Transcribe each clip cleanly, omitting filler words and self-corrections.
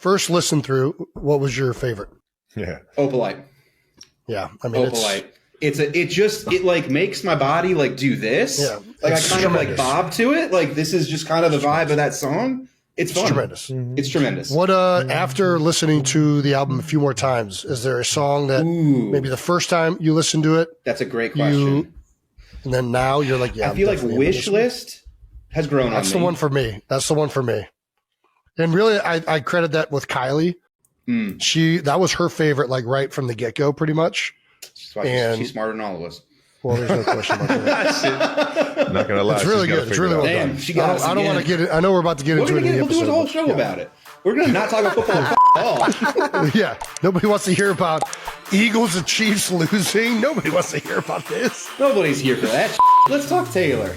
first listen through, what was your favorite? Yeah. Opalite. Yeah. I mean, Opalite. It like makes my body like do this. Yeah. Like I It's kind of like tremendous. bob to it. Like this is just kind of the vibe of that song. It's fun. Tremendous. It's tremendous. What after listening to the album a few more times, is there a song that maybe the first time you listened to it, That's a great question. and then now you're like, yeah, I feel like Wish List has grown on me. That's the one for me. That's the one for me. And really, I credit that with Kylie. That was her favorite, like right from the get go, pretty much. She's smarter than all of us. Well, there's no question about that. Not gonna lie, It's really she's good. It's really well Damn, done. she got us I don't again. want to get it. I know we're about to get into it in the We'll do episode. a whole show about it. We're gonna not talk about football at all. Yeah, nobody wants to hear about Eagles and Chiefs losing. Nobody wants to hear about this. Nobody's here for that. Let's talk Taylor.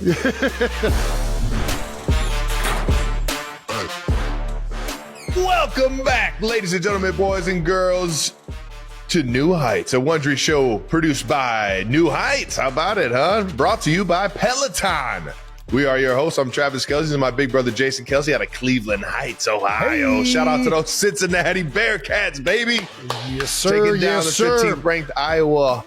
Welcome back, ladies and gentlemen, boys and girls, to New Heights, a Wondery show produced by New Heights. How about it, huh? Brought to you by Peloton. We are your hosts. I'm Travis Kelce and my big brother Jason Kelce out of Cleveland Heights, Ohio. Hey. Shout out to those Cincinnati Bearcats, baby. Yes, sir. Taking down Yes, the sir. 15th ranked Iowa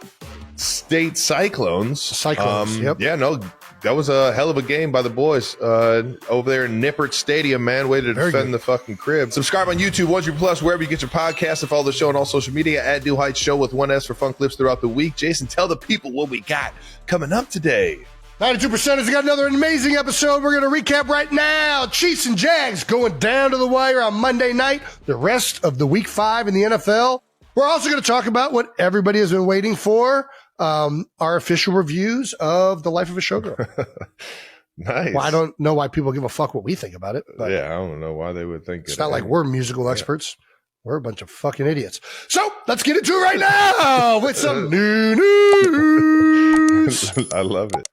State Cyclones. Yep. Yeah, no, that was a hell of a game by the boys over there in Nippert Stadium, man. Way to Very defend good. the fucking crib. Subscribe on YouTube, Wondery Plus, wherever you get your podcasts, and follow the show on all social media at New Heights Show with one S for fun clips throughout the week. Jason, tell the people what we got coming up today. 92% has got another amazing episode. We're going to recap right now. Chiefs and Jags going down to the wire on Monday night. The rest of the week 5 in the NFL. We're also going to talk about what everybody has been waiting for. Our official reviews of The Life of a Showgirl. Nice. Well, I don't know why people give a fuck what we think about it. But Yeah, I don't know why they would think it's not like we're musical experts. We're a bunch of fucking idiots. So let's get into it right now with some new news. I love it.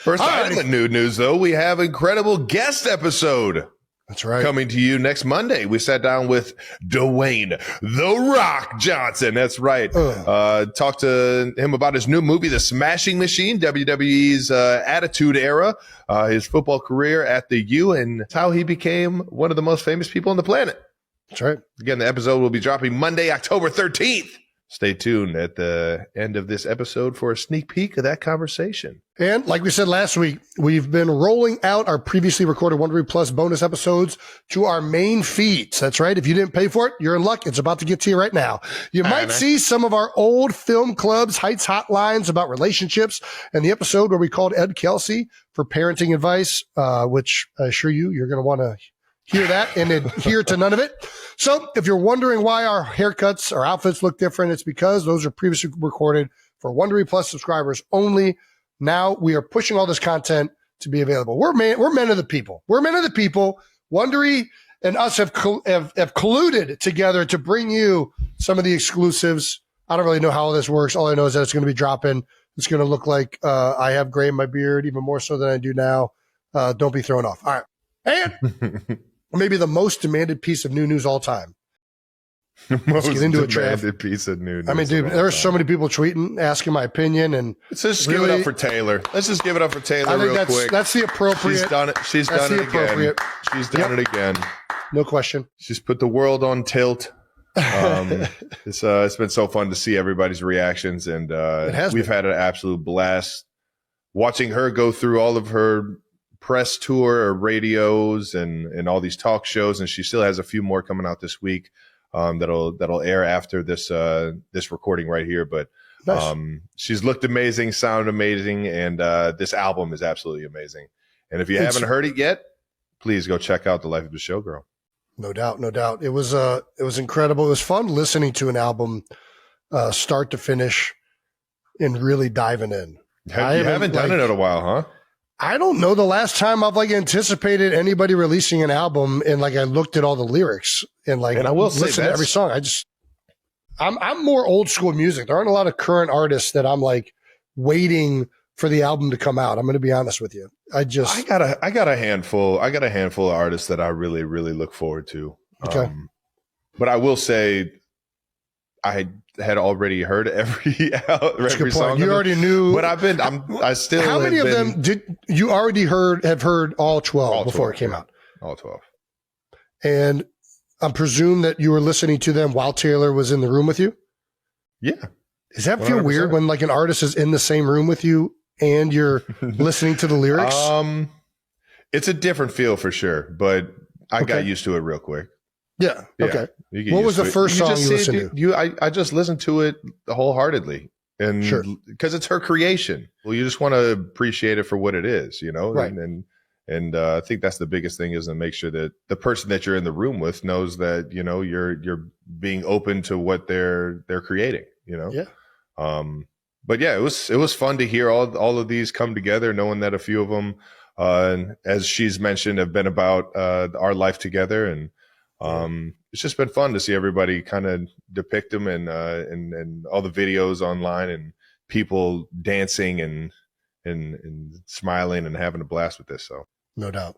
First item of new news, though, we have incredible guest episode. That's right. Coming to you next Monday. We sat down with Dwayne The Rock Johnson. That's right. Talked to him about his new movie, The Smashing Machine, WWE's Attitude Era, his football career at the U, and how he became one of the most famous people on the planet. That's right. Again, the episode will be dropping Monday, October 13th. Stay tuned at the end of this episode for a sneak peek of that conversation. And like we said last week, we've been rolling out our previously recorded Wondery Plus bonus episodes to our main feeds. That's right. If you didn't pay for it, you're in luck. It's about to get to you right now. You might see some of our old film clubs, Heights hotlines about relationships, and the episode where we called Ed Kelce for parenting advice, which I assure you, you're going to want to hear that and adhere to none of it. So if you're wondering why our haircuts, our outfits look different, it's because those are previously recorded for Wondery Plus subscribers only. Now we are pushing all this content to be available. We're men of the people. We're men of the people. Wondery and us have colluded together to bring you some of the exclusives. I don't really know how all this works. All I know is that it's going to be dropping. It's going to look like I have gray in my beard, even more so than I do now. Don't be thrown off. All right. And maybe the most demanded piece of new news all time. Most get into it, Trav. demanded piece of news. I mean, dude, there are so many people tweeting, asking my opinion, and Let's just really, give it up for Taylor. Let's just give it up for Taylor I think real quick. that's the appropriate. She's done it. She's that's done the it again. appropriate. She's done it again. No question. She's put the world on tilt. It's been so fun to see everybody's reactions, and we've had an absolute blast watching her go through all of her press tour or radios and all these talk shows, and she still has a few more coming out this week that'll air after this recording right here. But Nice. She's looked amazing, sounded amazing, and this album is absolutely amazing. And if you haven't heard it yet, please go check out The Life of a Showgirl. No doubt, no doubt. It was incredible. It was fun listening to an album start to finish and really diving in. You haven't done it in a while, huh? I don't know the last time I've anticipated anybody releasing an album and I looked at all the lyrics and And I will say listened to every song. I'm more old school music. There aren't a lot of current artists that I'm waiting for the album to come out. I'm going to be honest with you. I got a handful of artists that I really, really look forward to. Okay. But I will say I had already heard every song. You already knew, but I still. How many of them did you already have heard all 12 before it came out? All 12. And I presume that you were listening to them while Taylor was in the room with you. Yeah. Does that feel 100%. Weird when like an artist is in the same room with you and you're listening to the lyrics? It's a different feel for sure, but I got used to it real quick. Yeah. Okay. What was the first song you listened to? I just listened to it wholeheartedly. And because it's her creation. Well, you just want to appreciate it for what it is, you know? Right. And I think that's the biggest thing, is to make sure that the person that you're in the room with knows that, you know, you're being open to what they're creating, you know? Yeah. But yeah, it was fun to hear all of these come together, knowing that a few of them, as she's mentioned, have been about our life together. And it's just been fun to see everybody kind of depict them and all the videos online and people dancing and smiling and having a blast with this. So no doubt.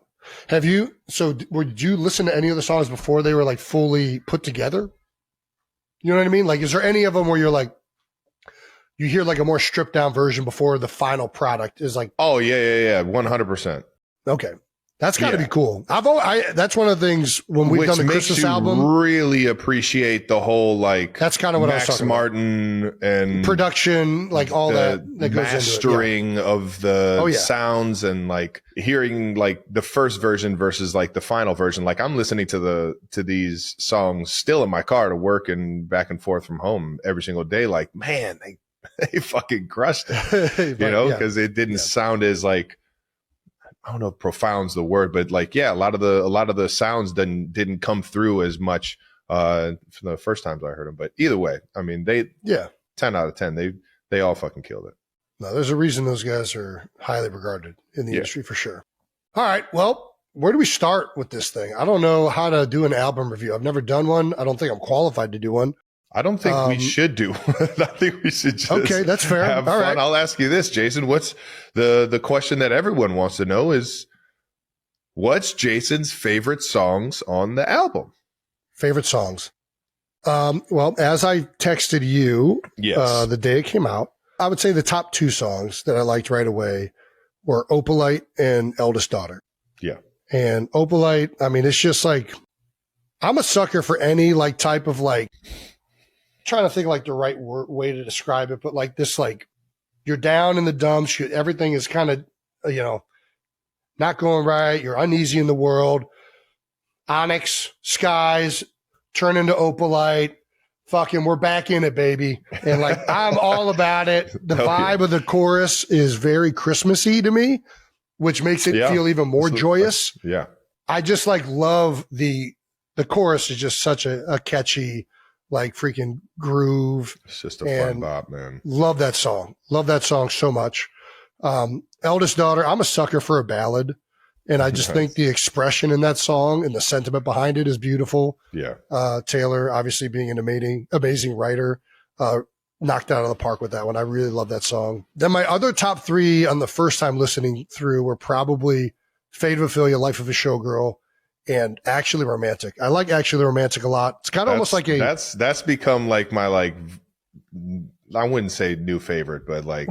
Did you listen to any of the songs before they were like fully put together? You know what I mean? Like, is there any of them where you're like, you hear like a more stripped down version before the final product is like, oh yeah. 100%. Okay. That's got to be cool. That's one of the things when we've done the Christmas album. Really appreciate the whole like. That's kind of what Max I was talking Martin about. And production, like all that goes mastering into it. Of the sounds and like hearing like the first version versus like the final version. Like I'm listening to these songs still in my car to work and back and forth from home every single day. Like, man, they fucking crushed it, you know, because it didn't sound as like. I don't know if profound's the word, but like, yeah, a lot of the sounds didn't come through as much for the first times I heard them. But either way, I mean, 10 out of 10, they all fucking killed it. No, there's a reason those guys are highly regarded in the industry for sure. All right. Well, where do we start with this thing? I don't know how to do an album review. I've never done one. I don't think I'm qualified to do one. I don't think we should do. I think we should just that's fair. Have All fun. Right. I'll ask you this, Jason. What's the question that everyone wants to know is what's Jason's favorite songs on the album? Favorite songs. Well, as I texted you the day it came out, I would say the top two songs that I liked right away were Opalite and Eldest Daughter. Yeah. And Opalite, I mean, it's just like, I'm a sucker for any like type of like, trying to think like the right way to describe it, but like this, like you're down in the dumps, everything is kind of, you know, not going right. You're uneasy in the world. Onyx skies turn into Opalite. Fucking, we're back in it, baby. And like, I'm all about it. The vibe of the chorus is very Christmassy to me, which makes it feel even more joyous. Yeah. I just like love the chorus is just such a catchy, like freaking groove. It's just a fun bop, man. Love that song. Love that song so much. Eldest Daughter, I'm a sucker for a ballad. And I just think the expression in that song and the sentiment behind it is beautiful. Yeah. Taylor, obviously being an amazing writer, knocked out of the park with that one. I really love that song. Then my other top three on the first time listening through were probably Fate of Ophelia, Life of a Showgirl, and Actually Romantic. I like Actually Romantic a lot. It's kind of almost like that's become like my, like, I wouldn't say new favorite, but like,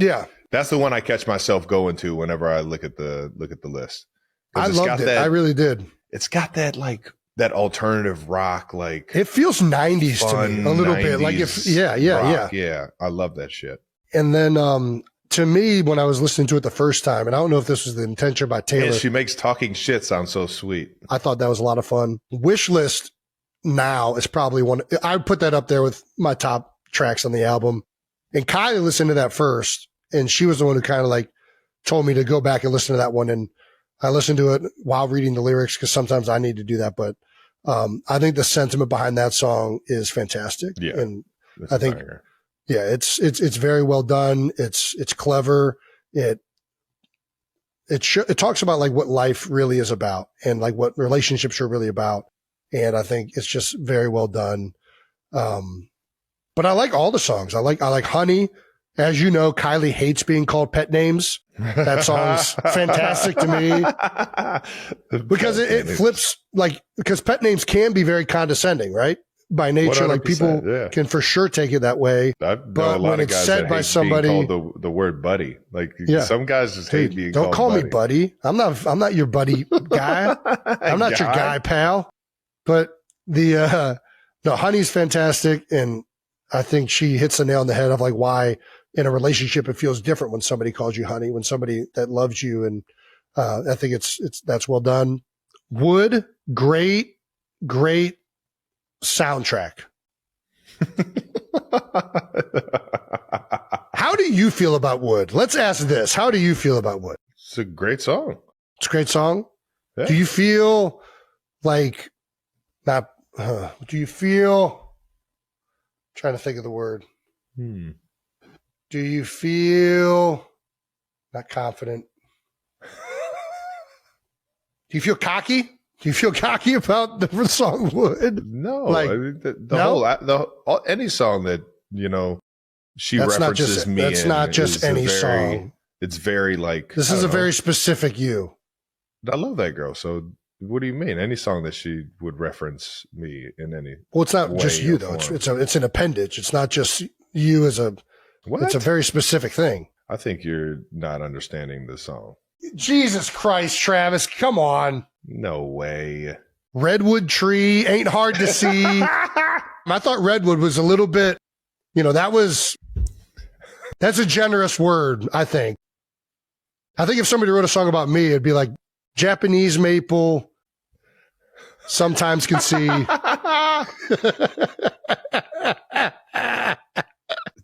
that's the one I catch myself going to whenever I look at the list. I loved it. I really did. It's got that like that alternative rock, like it feels 90s to me a little bit. Like if yeah. I love that shit. And then to me, when I was listening to it the first time, and I don't know if this was the intention by Taylor. Man, she makes talking shit sound so sweet. I thought that was a lot of fun. Wish List now is probably one. I would put that up there with my top tracks on the album. And Kylie listened to that first, and she was the one who kind of like told me to go back and listen to that one. And I listened to it while reading the lyrics because sometimes I need to do that. But I think the sentiment behind that song is fantastic. Yeah, and I think, it's very well done. It's clever. It talks about like what life really is about and like what relationships are really about. And I think it's just very well done. But I like all the songs. I like Honey. As you know, Kylie hates being called pet names. That song's fantastic to me because it flips like, because pet names can be very condescending, right? By nature, like people can for sure take it that way. But when it's said by somebody, called the word buddy, like some guys just hate being called buddy. Don't call me buddy. I'm not your buddy guy. I'm not your guy, pal. But No, Honey's fantastic. And I think she hits the nail on the head of like why in a relationship it feels different when somebody calls you honey, when somebody that loves you. And I think that's well done. Wood, great soundtrack. How do you feel about Wood? Let's ask this. How do you feel about Wood? It's a great song. It's a great song. Yeah. Do you feel like not? Do you feel? Trying to think of the word. Do you feel not confident? Do you feel cocky? Do you feel cocky about the song Wood? No, like I mean, any song that she references me. That's not just any song. It's very like this is a very specific you. I love that girl. So what do you mean? Any song that she would reference me in any? Well, it's not just you though. It's an appendage. It's not just you as a. What? It's a very specific thing. I think you're not understanding the song. Jesus Christ, Travis, come on. No way. Redwood tree ain't hard to see. I thought redwood was a little bit, that's a generous word, I think. I think if somebody wrote a song about me, it'd be like Japanese maple, sometimes can see.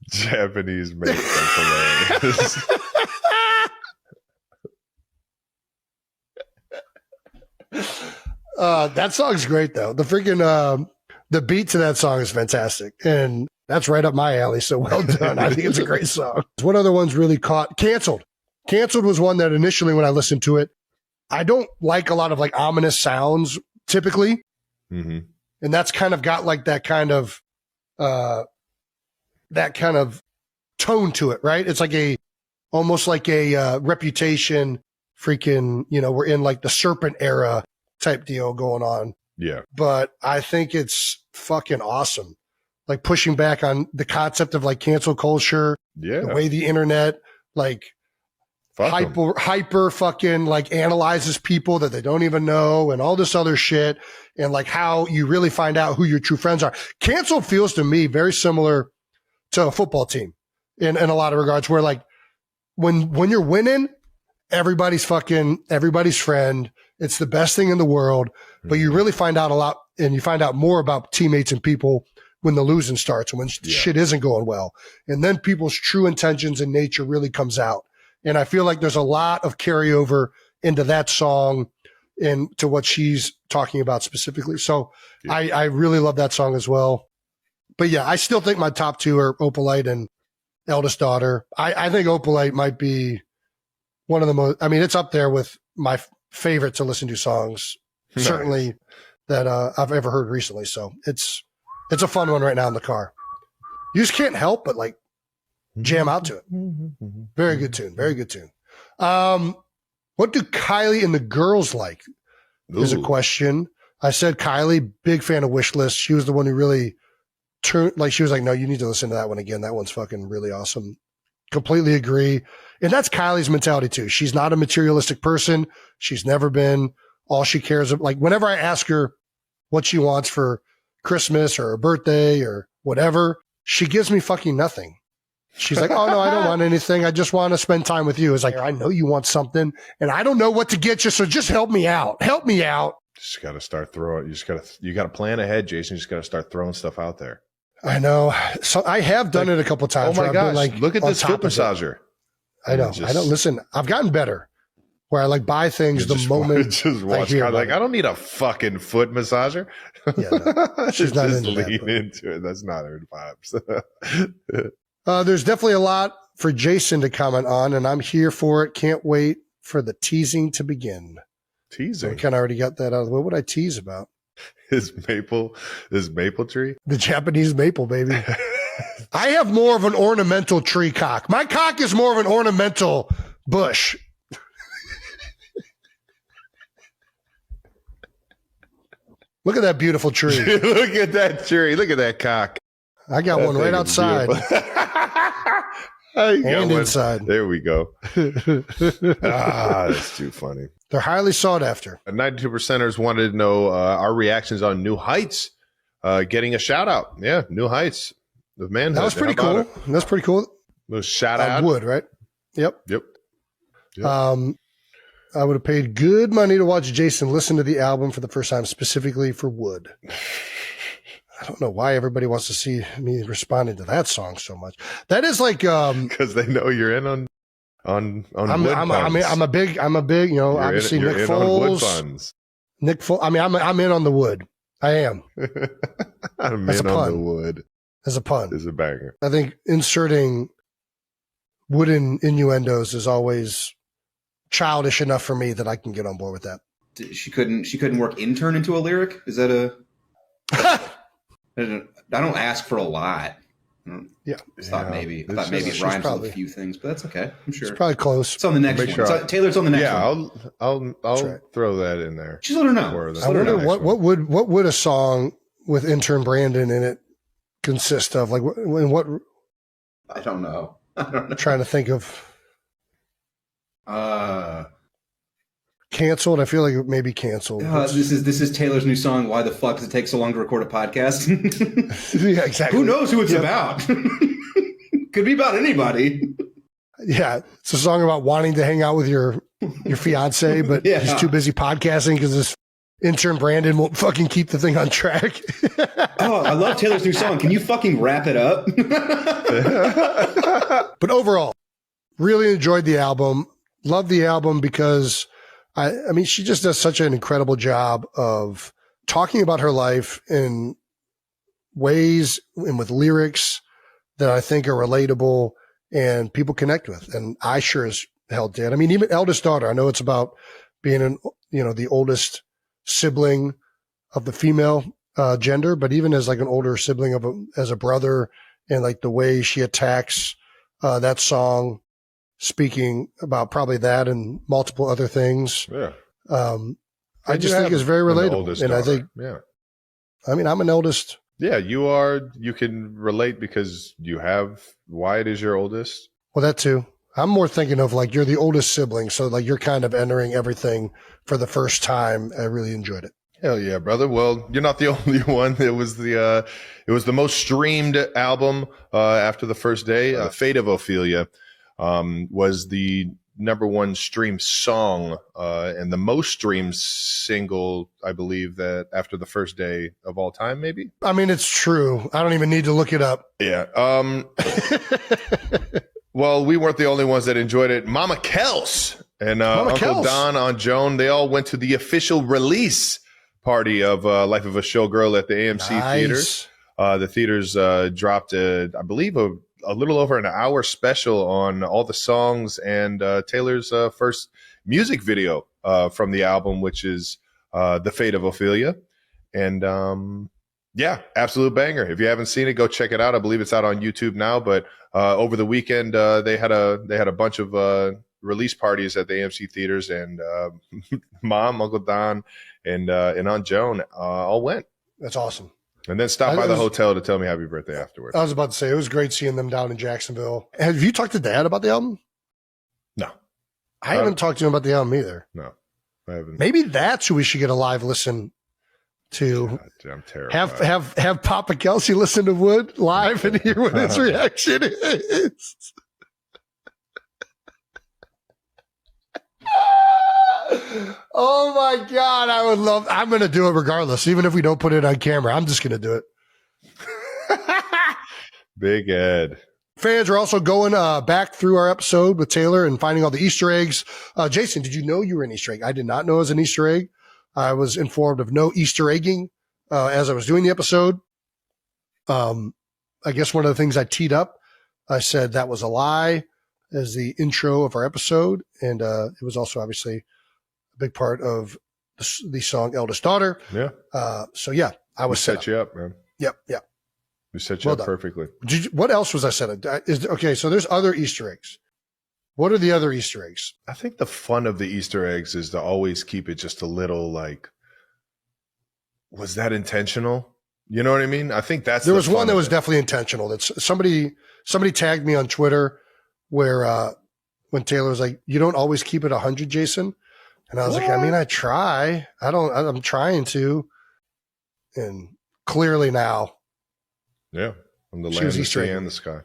Japanese maple. Hilarious. That song's great though. The freaking the beat to that song is fantastic, and that's right up my alley. So well done. I think it's a great song. What other ones really caught? Canceled was one that initially when I listened to it, I don't like a lot of like ominous sounds typically, and that's kind of got like that kind of tone to it, right? It's like almost like a Reputation. Freaking, we're in like the Serpent era type deal going on. Yeah. But I think it's fucking awesome. Like pushing back on the concept of like cancel culture. Yeah. The way the internet like hyper fucking like analyzes people that they don't even know and all this other shit. And like how you really find out who your true friends are. Cancel feels to me very similar to a football team in a lot of regards where like when you're winning, everybody's friend. It's the best thing in the world, but you really find out a lot and you find out more about teammates and people when the losing starts and when shit isn't going well. And then people's true intentions and nature really comes out. And I feel like there's a lot of carryover into that song and to what she's talking about specifically. So I really love that song as well. But yeah, I still think my top two are Opalite and Eldest Daughter. I think Opalite might be one of the most, it's up there with my favorite to listen to songs, certainly that I've ever heard recently. So it's a fun one right now in the car. You just can't help but like jam out to it. Very good tune. Very good tune. What do Kylie and the girls like? Is a question. I said Kylie, big fan of Wishlist. She was the one who really she was like, no, you need to listen to that one again. That one's fucking really awesome. Completely agree. And that's Kylie's mentality too. She's not a materialistic person. She's never been. All she cares about, like whenever I ask her what she wants for Christmas or her birthday or whatever, she gives me fucking nothing. She's like, oh no, I don't want anything. I just want to spend time with you. It's like, I know you want something and I don't know what to get you. So just help me out. Help me out. Just got to start throwing. You got to plan ahead, Jason. You just got to start throwing stuff out there. I know. So I have done it a couple times. Oh my gosh. Like look at this foot massager. I know. I don't listen. I've gotten better where I like buy things the moment just watch. I don't need a fucking foot massager. Yeah, no, she's not into lean into it. That's not her vibes. There's definitely a lot for Jason to comment on, and I'm here for it. Can't wait for the teasing to begin. Teasing? We kind of already got that out of the way. What would I tease about? His maple tree? The Japanese maple, baby. I have more of an ornamental tree cock. My cock is more of an ornamental bush. Look at that beautiful tree. Look at that tree. Look at that cock. I got one right outside. And inside. There we go. That's too funny. They're highly sought after. 92%ers wanted to know our reactions on New Heights getting a shout out. Yeah, new heights of manhood. That was pretty cool. That's pretty cool. It was shout out. Wood, right? Yep. Yep. I would have paid good money to watch Jason listen to the album for the first time, specifically for Wood. I don't know why everybody wants to see me responding to that song so much. That is like because they know you're in on I'm a big, you know, obviously Nick Foles. Nick Foles. I mean, I'm in on the Wood. I am. I'm in on the Wood. As a pun. As a banger. I think inserting wooden innuendos is always childish enough for me that I can get on board with that. She couldn't work intern into a lyric? Is that a I don't ask for a lot. Yeah. I thought maybe it rhymes with a few things, but that's okay. I'm sure. It's probably close. It's on the next one. Taylor's on the next one. Yeah, I'll throw that in there. Just let her know. I wonder what would a song with intern Brandon in it consist of? Like what? I don't know. Trying to think of. Canceled. I feel like it may be canceled. This is Taylor's new song. Why the fuck does it take so long to record a podcast? Yeah, exactly. Who knows who it's about? Could be about anybody. Yeah, it's a song about wanting to hang out with your fiance, but he's too busy podcasting because this intern Brandon won't fucking keep the thing on track. Oh, I love Taylor's new song. Can you fucking wrap it up? But overall, really enjoyed the album. Love the album because I mean, she just does such an incredible job of talking about her life in ways and with lyrics that I think are relatable and people connect with. And I sure as hell did. I mean, even Eldest Daughter, I know it's about being the oldest sibling of the female gender, but even as like an older sibling as a brother, and like the way she attacks that song, speaking about probably that and multiple other things. Yeah. I just think it's very relatable. And I think, I mean, I'm an eldest. Yeah, you are. You can relate because you have Wyatt is your oldest. Well, that too. I'm more thinking of like you're the oldest sibling. So like you're kind of entering everything for the first time. I really enjoyed it. Hell yeah, brother. Well, you're not the only one. It was the most streamed album after the first day. Fate of Ophelia was the #1 streamed song and the most streamed single, I believe, that after the first day of all time, maybe. I mean, it's true. I don't even need to look it up. Yeah. Well, we weren't the only ones that enjoyed it. Mama Kelce and Uncle Don on Joan, they all went to the official release party of Life of a Showgirl at the AMC theaters. The theaters dropped, I believe, a little over an hour special on all the songs and Taylor's first music video from the album, which is The Fate of Ophelia. And yeah, absolute banger. If you haven't seen it, go check it out. I believe it's out on YouTube now, but over the weekend they had a bunch of release parties at the AMC theaters, and Mom, Uncle Don, and Aunt Joan all went. That's awesome. And then stopped by the hotel to tell me happy birthday afterwards. I was about to say, it was great seeing them down in Jacksonville. Have you talked to Dad about the album? No. I haven't talked to him about the album either. No, I haven't. Maybe that's who we should get a live listen to. God, I'm terrified. Have Papa Kelce listen to Wood live and hear what his reaction is. Oh my God, I'm going to do it regardless. Even if we don't put it on camera, I'm just going to do it. Big Ed. Fans are also going back through our episode with Taylor and finding all the Easter eggs. Jason, did you know you were an Easter egg? I did not know it was an Easter egg. I was informed of no Easter egging as I was doing the episode. I guess one of the things I teed up, I said that was a lie as the intro of our episode. And it was also obviously a big part of the song Eldest Daughter. Yeah. So yeah, I was set you up, man. Yep. We set you up perfectly. What else was I said? Okay, so there's other Easter eggs. What are the other Easter eggs? I think the fun of the Easter eggs is to always keep it just a little like, was that intentional? You know what I mean? I think there was one that was definitely intentional. That's somebody tagged me on Twitter where when Taylor was like, "You don't always keep it 100, Jason," and I was like, "I mean, I try. I'm trying to." And clearly now. Yeah, from the She land, was the Easter sea, egg. and the sky.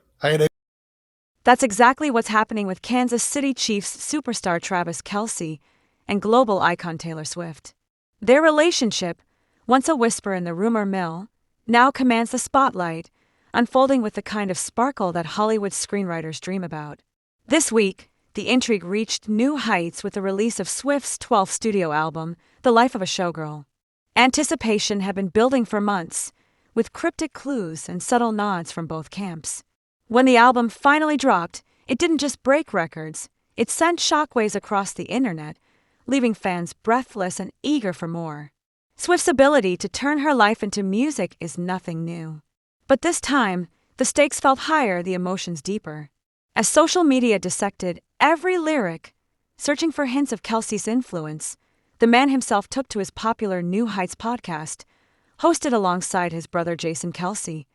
That's exactly what's happening with Kansas City Chiefs superstar Travis Kelce and global icon Taylor Swift. Their relationship, once a whisper in the rumor mill, now commands the spotlight, unfolding with the kind of sparkle that Hollywood screenwriters dream about. This week, the intrigue reached new heights with the release of Swift's 12th studio album, The Life of a Showgirl. Anticipation had been building for months, with cryptic clues and subtle nods from both camps. When the album finally dropped, it didn't just break records, it sent shockwaves across the internet, leaving fans breathless and eager for more. Swift's ability to turn her life into music is nothing new. But this time, the stakes felt higher, the emotions deeper. As social media dissected every lyric, searching for hints of Kelce's influence, the man himself took to his popular New Heights podcast, hosted alongside his brother Jason Kelce,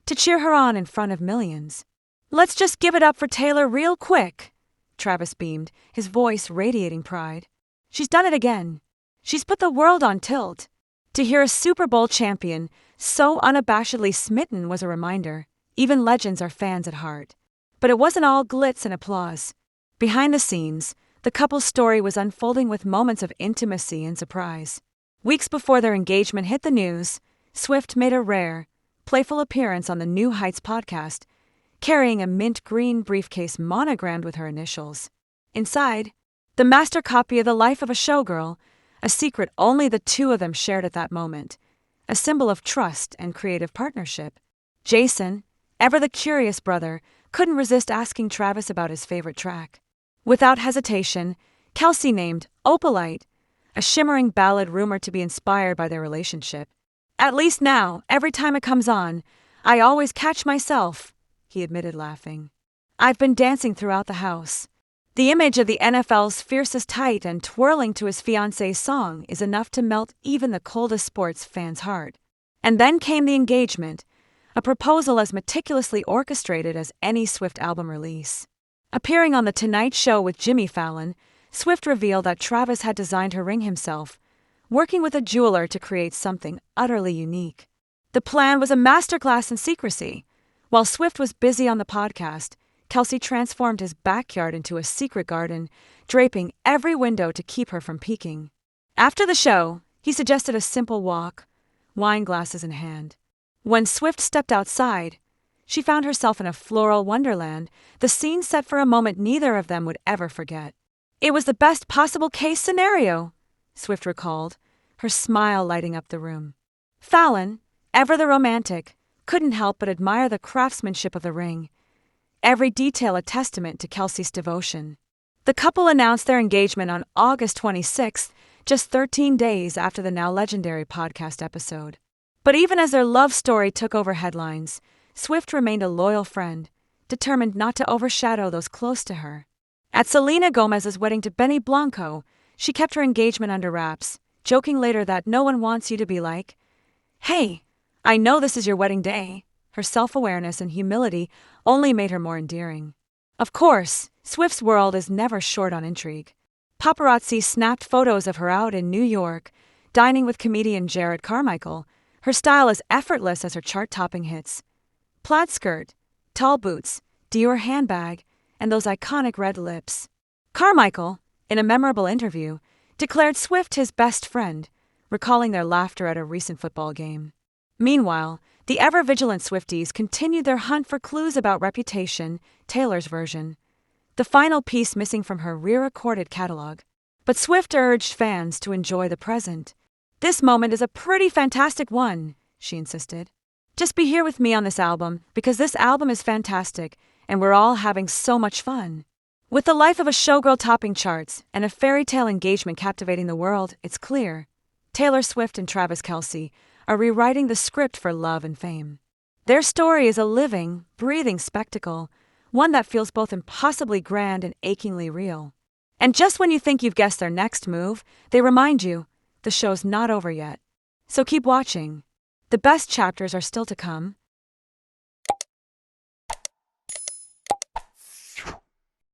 to cheer her on in front of millions. "Let's just give it up for Taylor real quick," Travis beamed, his voice radiating pride. "She's done it again. She's put the world on tilt." To hear a Super Bowl champion so unabashedly smitten was a reminder. Even legends are fans at heart. But it wasn't all glitz and applause. Behind the scenes, the couple's story was unfolding with moments of intimacy and surprise. Weeks before their engagement hit the news, Swift made a rare, playful appearance on the New Heights podcast, carrying a mint green briefcase monogrammed with her initials. Inside, the master copy of The Life of a Showgirl, a secret only the two of them shared at that moment, a symbol of trust and creative partnership. Jason, ever the curious brother, couldn't resist asking Travis about his favorite track. Without hesitation, Kelce named Opalite, a shimmering ballad rumored to be inspired by their relationship. "At least now, every time it comes on, I always catch myself," he admitted, laughing. "I've been dancing throughout the house." The image of the NFL's fiercest titan twirling to his fiancée's song is enough to melt even the coldest sports fan's heart. And then came the engagement, a proposal as meticulously orchestrated as any Swift album release. Appearing on The Tonight Show with Jimmy Fallon, Swift revealed that Travis had designed her ring himself, working with a jeweler to create something utterly unique. The plan was a masterclass in secrecy. While Swift was busy on the podcast, Kelce transformed his backyard into a secret garden, draping every window to keep her from peeking. After the show, he suggested a simple walk, wine glasses in hand. When Swift stepped outside, she found herself in a floral wonderland, the scene set for a moment neither of them would ever forget. "It was the best possible case scenario," Swift recalled, her smile lighting up the room. Fallon, ever the romantic, couldn't help but admire the craftsmanship of the ring, every detail a testament to Kelce's devotion. The couple announced their engagement on August 26th, just 13 days after the now legendary podcast episode. But even as their love story took over headlines, Swift remained a loyal friend, determined not to overshadow those close to her. At Selena Gomez's wedding to Benny Blanco, she kept her engagement under wraps, joking later that no one wants you to be like, "Hey, I know this is your wedding day." Her self-awareness and humility only made her more endearing. Of course, Swift's world is never short on intrigue. Paparazzi snapped photos of her out in New York, dining with comedian Jared Carmichael. Her style is effortless as her chart-topping hits. Plaid skirt, tall boots, Dior handbag, and those iconic red lips. Carmichael, in a memorable interview, declared Swift his best friend, recalling their laughter at a recent football game. Meanwhile, the ever-vigilant Swifties continued their hunt for clues about Reputation, Taylor's version, the final piece missing from her re-recorded catalog. But Swift urged fans to enjoy the present. "This moment is a pretty fantastic one," she insisted. "Just be here with me on this album, because this album is fantastic, and we're all having so much fun." With The Life of a Showgirl topping charts and a fairy tale engagement captivating the world, it's clear Taylor Swift and Travis Kelce are rewriting the script for love and fame. Their story is a living, breathing spectacle, one that feels both impossibly grand and achingly real. And just when you think you've guessed their next move, they remind you, the show's not over yet. So keep watching. The best chapters are still to come.